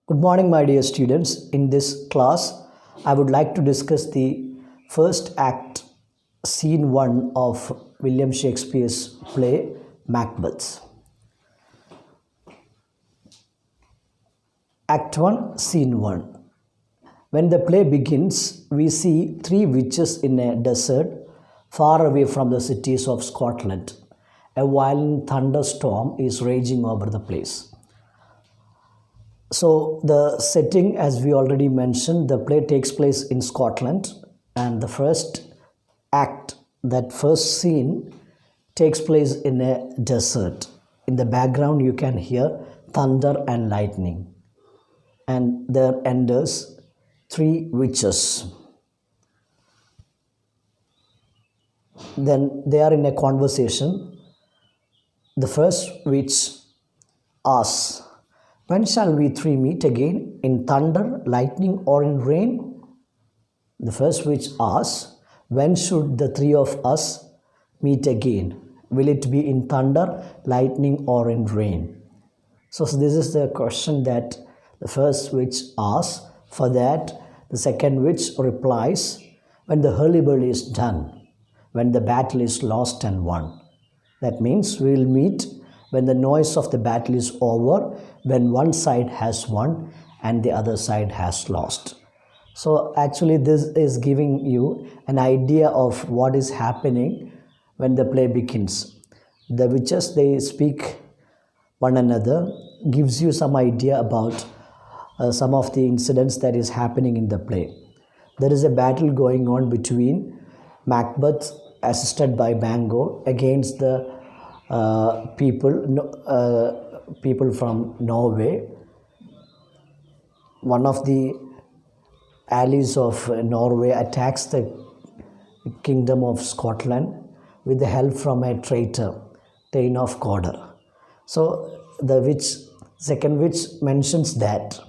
Good morning, my dear students. In this class, I would like to discuss the first act, scene 1 of William Shakespeare's play Macbeth. Act 1, Scene 1. When the play begins, we see three witches in a desert far away from the cities of Scotland. A violent thunderstorm is raging over the place. So the setting, as we already mentioned, the play takes place in Scotland, and the first act, that first scene, takes place in a desert. In the background, you can hear thunder and lightning, and there enters three witches. Then they are in a conversation. The first witch asks, "When shall we three meet again? In thunder, lightning, or in rain?" The first witch asks, "When should the three of us meet again? Will it be in thunder, lightning, or in rain?" So this is the question that the first witch asks. For that, the second witch replies, "When the hurly-burly is done, when the battle is lost and won." That means we will meet when the noise of the battle is over, when one side has won and the other side has lost. So actually this is giving you an idea of what is happening when the play begins. The witches, they speak one another, gives you some idea about some of the incidents that is happening in the play. There is a battle going on between Macbeth, assisted by Bango, against the people from Norway. One of the allies of Norway attacks the kingdom of Scotland with the help from a traitor, Thane of Cawdor. So the second witch mentions that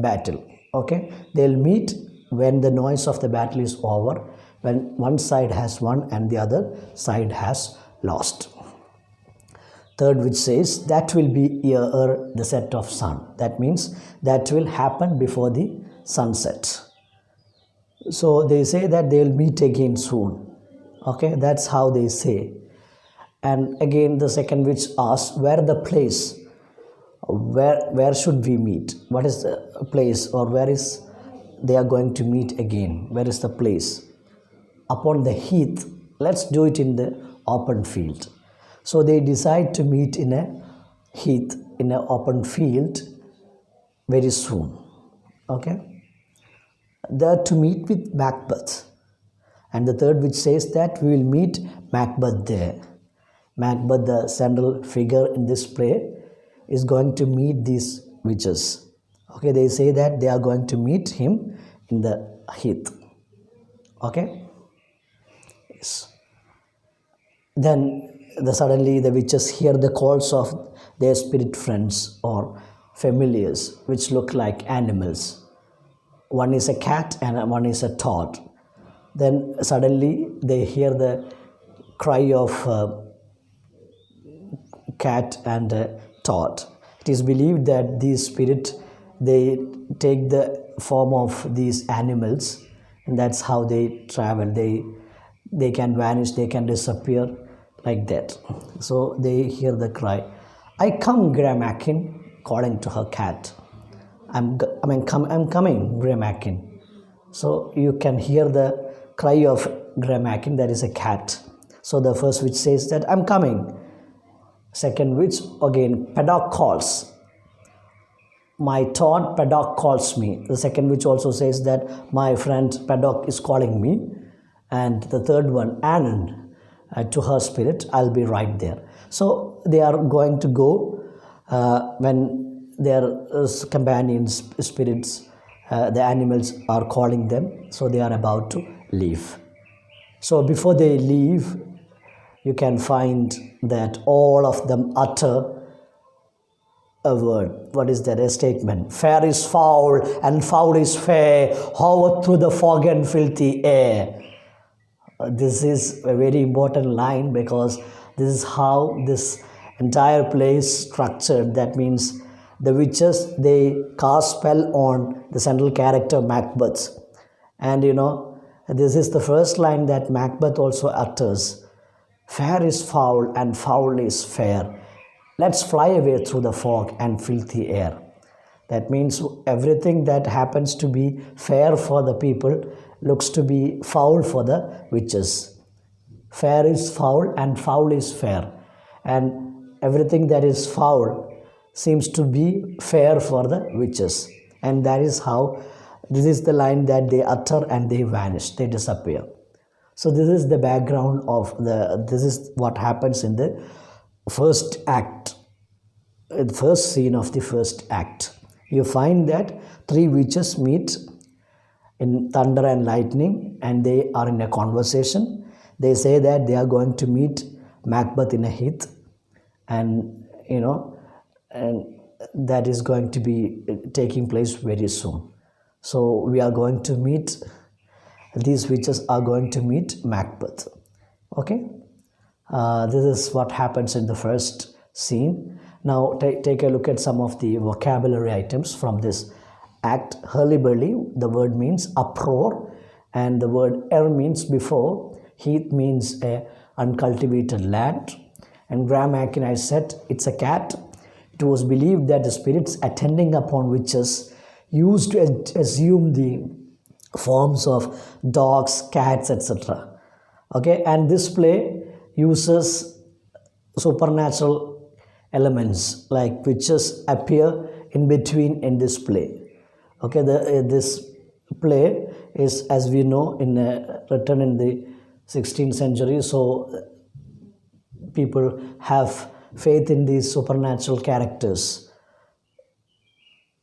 battle. Okay, they'll meet when the noise of the battle is over, when one side has won and the other side has lost. Third witch says that will be ere the set of sun. That means that will happen before the sunset. So they say that they will meet again soon. Okay, that's how they say. And again the second witch asks, where the place? Where should we meet? What is the place, or where is they are going to meet again? Where is the place? Upon the heath. Let's do it in the open field. So they decide to meet in a heath, in an open field, very soon. Okay, they're to meet with Macbeth. And the third witch says that we will meet Macbeth there. Macbeth, the central figure in this play, is going to meet these witches. Okay, they say that they are going to meet him in the heath. Okay, yes. Then suddenly the witches hear the calls of their spirit friends or familiars, which look like animals. One is a cat and one is a toad. Then suddenly they hear the cry of cat and toad. It is believed that these spirits, they take the form of these animals, and that's how they travel. They can vanish, they can disappear like that. So they hear the cry, "I come, Gramakin," calling to her cat. I'm coming, Gramakin. So you can hear the cry of Gramakin, that is a cat. So the first witch says that, "I'm coming." Second witch, again, Paddock calls. "My toad Paddock calls me." The second witch also says that my friend Paddock is calling me. And the third one, Anand, to her spirit, "I'll be right there." So they are going to go when their companions, spirits, the animals are calling them. So they are about to leave. So before they leave, you can find that all of them utter a word. What is that? A statement. "Fair is foul and foul is fair, hover through the fog and filthy air." This is a very important line, because this is how this entire play is structured. That means the witches, they cast spell on the central character Macbeth. And this is the first line that Macbeth also utters. Fair is foul and foul is fair. Let's fly away through the fog and filthy air. That means everything that happens to be fair for the people looks to be foul for the witches. Fair is foul and foul is fair. And everything that is foul seems to be fair for the witches. And that is how, this is the line that they utter and they vanish, they disappear. So this is the background of this is what happens in the first act, the first scene of the first act. You find that three witches meet in thunder and lightning, and they are in a conversation. They say that they are going to meet Macbeth in a heath, and and that is going to be taking place very soon. So we are going to meet, these witches are going to meet Macbeth. Okay, this is what happens in the first scene. Now take a look at some of the vocabulary items from this act. Hurly-burly, the word means uproar, and the word er means before, heath means a uncultivated land, and Graham Aiken said it's a cat. It was believed that the spirits attending upon witches used to assume the forms of dogs, cats, etc. Okay, and this play uses supernatural elements, like witches appear in between in this play. Okay, this play is, as we know, written in the 16th century. So people have faith in these supernatural characters.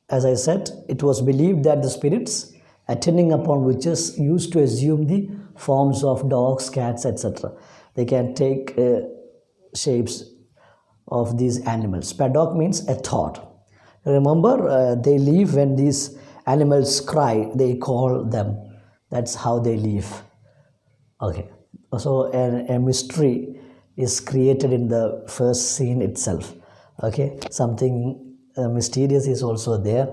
As I said, it was believed that the spirits attending upon witches used to assume the forms of dogs, cats, etc. They can take shapes of these animals. Paddock means a thought. Remember, they leave when these animals cry, they call them. That's how they leave. Okay, so a mystery is created in the first scene itself. Okay, something mysterious is also there.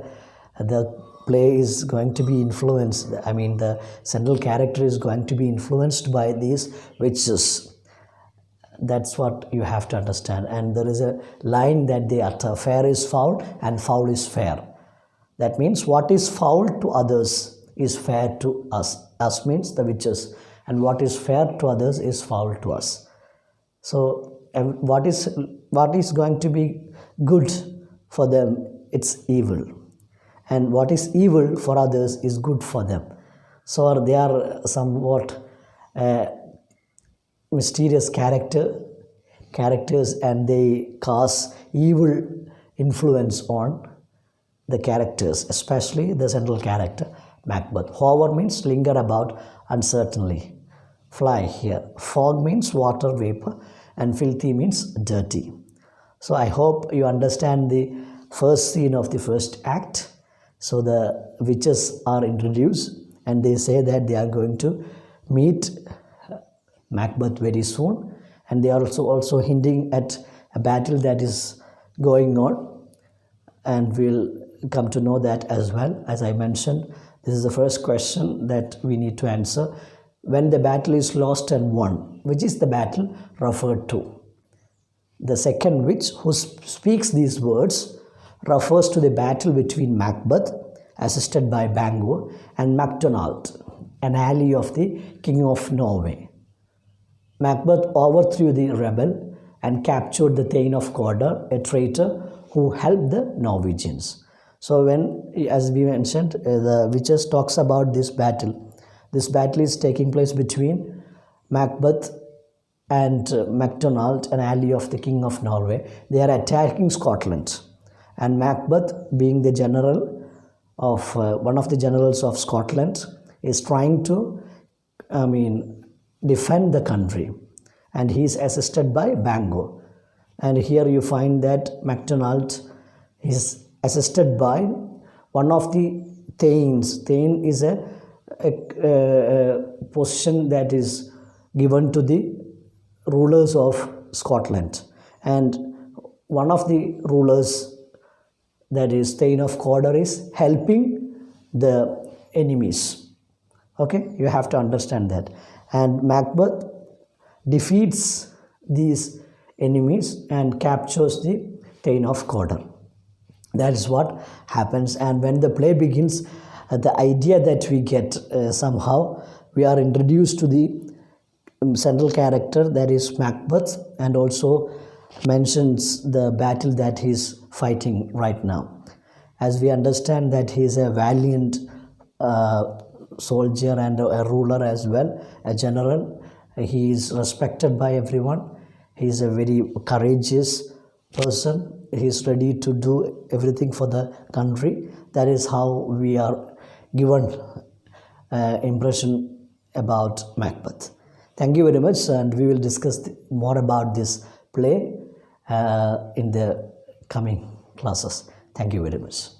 The play is going to be influenced, the central character is going to be influenced by these witches. That's what you have to understand. And there is a line that they utter: fair is foul and foul is fair. That means what is foul to others is fair to us. Us means the witches. And what is fair to others is foul to us. So what is going to be good for them, it's evil. And what is evil for others is good for them. So they are somewhat mysterious characters, and they cause evil influence on the characters, especially the central character Macbeth. Hover means linger about uncertainly. Fly here. Fog means water vapor, and filthy means dirty. So I hope you understand the first scene of the first act. So the witches are introduced, and they say that they are going to meet Macbeth very soon, and they are also hinting at a battle that is going on, and we'll come to know that as well. As I mentioned, this is the first question that we need to answer. When the battle is lost and won, which is the battle referred to? The second witch who speaks these words refers to the battle between Macbeth, assisted by Bango, and MacDonald, an ally of the King of Norway. Macbeth overthrew the rebel and captured the Thane of Cawdor, a traitor who helped the Norwegians. So when, as we mentioned, the witches talks about this battle. This battle is taking place between Macbeth and MacDonald, an ally of the King of Norway. They are attacking Scotland, and Macbeth, being the general of one of the generals of Scotland, is trying to defend the country, and he is assisted by Bango. And here you find that MacDonald is assisted by one of the Thanes. Thane is a position that is given to the rulers of Scotland, and one of the rulers that is Thane of Cawdor, is helping the enemies. Okay, you have to understand that. And Macbeth defeats these enemies and captures the Thane of Cawdor. That is what happens. And when the play begins, the idea that we get, somehow we are introduced to the central character, that is Macbeth, and also mentions the battle that he is fighting right now. As we understand that he is a valiant soldier and a ruler as well, a general. He is respected by everyone. He is a very courageous person. He is ready to do everything for the country. That is how we are given impression about Macbeth. Thank you very much, and we will discuss more about this play in the coming classes. Thank you very much.